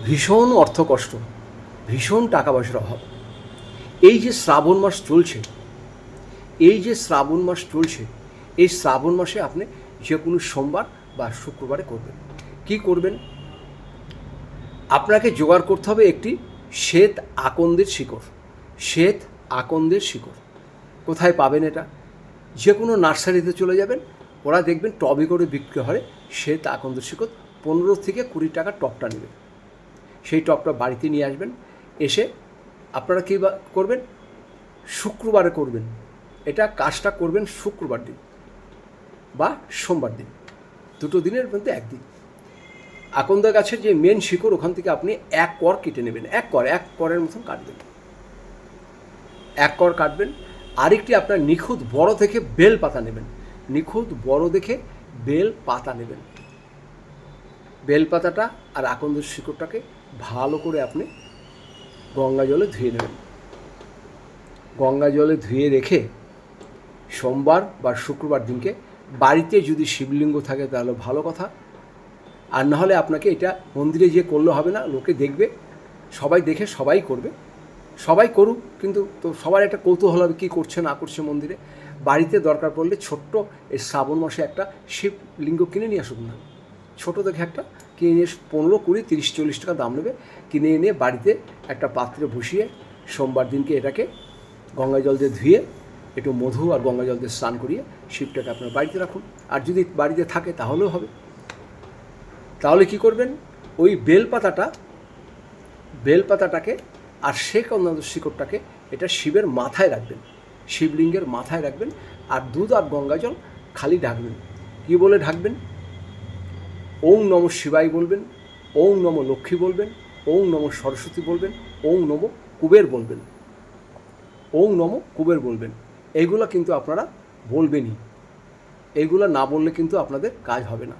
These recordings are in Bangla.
ভীষণ অর্থকষ্ট, ভীষণ টাকা পয়সার অভাব। এই যে শ্রাবণ মাস চলছে, এই শ্রাবণ মাসে আপনি যে কোনো সোমবার বা শুক্রবারে করবেন। কি করবেন? আপনাকে জোগাড় করতে হবে একটি শ্বেত আকন্দের শিকড়। কোথায় পাবেন এটা? যে কোনো নার্সারিতে চলে যাবেন, ওরা দেখবেন টবে করে বিক্রি হয় শ্বেত আকন্দের শিকড়। 15 থেকে 20 টাকা টবটা নেবেন। সেই টবটা বাড়িতে নিয়ে আসবেন। এসে আপনারা কী করবেন? শুক্রবারে করবেন। এটা কাজটা করবেন শুক্রবার দিন বা সোমবার দিন, দুটো দিনের মধ্যে একদিন। আকন্দ গাছের যে মেন শিকড়, ওখান থেকে আপনি 1 কর কেটে নেবেন। 1 করের মতন কাটবেন। 1 কর কাটবেন। আরেকটি আপনার নিখুঁত বড় দেখে বেল পাতা নেবেন। বেল পাতাটা আর আকন্দ শিকড়টাকে ভালো করে আপনি গঙ্গা জলে ধুয়ে নেবেন। গঙ্গা জলে ধুয়ে রেখে সোমবার বা শুক্রবার দিনকে, বাড়িতে যদি শিবলিঙ্গ থাকে তাহলে ভালো কথা, আর নাহলে আপনাকে এটা মন্দিরে গিয়ে করলে হবে না। লোকে দেখবে, সবাই দেখে সবাই করবে। সবাই করুক, কিন্তু তো সবার একটা কৌতূহল হবে কী করছে না করছে মন্দিরে। বাড়িতে দরকার পড়লে ছোট্ট এই শ্রাবণ মাসে একটা শিবলিঙ্গ কিনে নিয়ে আসুন না। ছোটো দেখে একটা কিনে নিয়ে 15, 20, 30, 40 টাকা দাম নেবে। কিনে এনে বাড়িতে একটা পাত্রে বসিয়ে সোমবার দিনকে এটাকে গঙ্গা জল দিয়ে ধুয়ে একটু মধু আর গঙ্গা জল দিয়ে স্নান করিয়ে শিবটাকে আপনার বাড়িতে রাখুন। আর যদি বাড়িতে থাকে তাহলেও হবে। তাহলে কি করবেন? ওই বেলপাতাটাকে আর অন্যান্য শিকড়টাকে এটা শিবের মাথায় রাখবেন, শিবলিঙ্গের মাথায় রাখবেন। আর দুধ আর গঙ্গা জল খালি ঢাকবেন। কী বলে ঢাকবেন? ওং নম শিবায় বলবেন, ওং নম লক্ষ্মী বলবেন, ওং নম সরস্বতী বলবেন, ওং নম কুবের বলবেন। এইগুলো কিন্তু আপনারা বলবেনই। এইগুলো না বললে কিন্তু আপনাদের কাজ হবে না।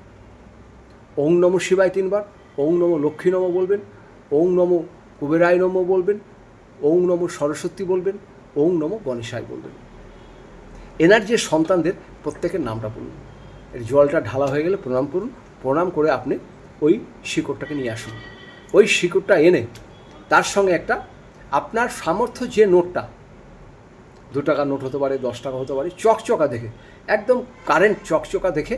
ওং নম শিবায় 3 বার, ওং নম লক্ষ্মী নম বলবেন, ওং নম কুবেরায় নম বলবেন, ওং নম সরস্বতী বলবেন, ওং নম গণেশায় বলবেন। এনার যে সন্তানদের প্রত্যেকের নামটা বলুন। এর জলটা ঢালা হয়ে গেলে প্রণাম করুন। প্রণাম করে আপনি ওই শিকড়টাকে নিয়ে আসুন। ওই শিকড়টা এনে তার সঙ্গে একটা আপনার সামর্থ্য যে নোটটা, 2 টাকার নোট হতে পারে, 10 টাকা হতে পারে, চকচকা দেখে, একদম কারেন্ট চকচকা দেখে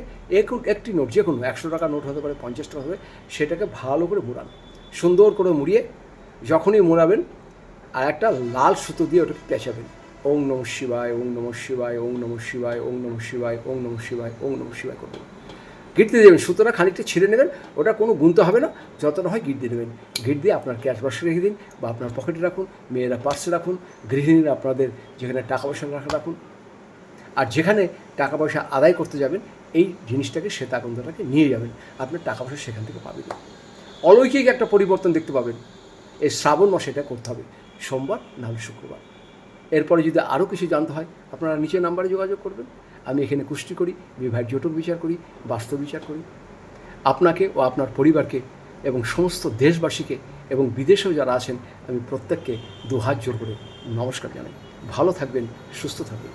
একটি নোট, যে কোনো 100 টাকার নোট হতে পারে, 50 টাকা হতে পারে, সেটাকে ভালো করে মোড়ান। সুন্দর করে মুড়িয়ে যখনই মোড়াবেন, আর একটা লাল সুতো দিয়ে ওটাকে পেঁচাবেন। ওং নমঃ শিবায়, ওং নমঃ শিবায়, ওং নমঃ শিবায়, ওং নমঃ শিবায়, ওং নমঃ শিবায়, ওং নমঃ শিবায় করবেন। গিট দিয়ে দেবেন। সুতোটা খানিকটা ছিঁড়ে নেবেন, ওটা কোনো গুনতে হবে না, যতটা হয় গিট দিয়ে দেবেন। গিট দিয়ে আপনার ক্যাশ বাক্সে রেখে দিন বা আপনার পকেটে রাখুন, মেয়েরা পার্সে রাখুন, গৃহিণীরা আপনাদের যেখানে টাকা পয়সা রাখুন। আর যেখানে টাকা পয়সা আদায় করতে যাবেন, এই জিনিসটাকে, শ্বেত আকন্দটাকে নিয়ে যাবেন। আপনার টাকা পয়সা সেখান থেকে পাবেন। অলৌকিক একটা পরিবর্তন দেখতে পাবেন। এই শ্রাবণ মাসে এটা করতে হবে, সোমবার নাহলে শুক্রবার। এরপরে যদি আরও কিছু জানতে হয়, আপনারা নিচের নাম্বারে যোগাযোগ করবেন। আমি এখানে কুষ্টি করি, বিবাহের জটক বিচার করি, বাস্তব বিচার করি। আপনাকে ও আপনার পরিবারকে এবং সমস্ত দেশবাসীকে এবং বিদেশেও যারা আছেন, আমি প্রত্যেককে 2 হাত জোর করে নমস্কার জানাই। ভালো থাকবেন, সুস্থ থাকবেন।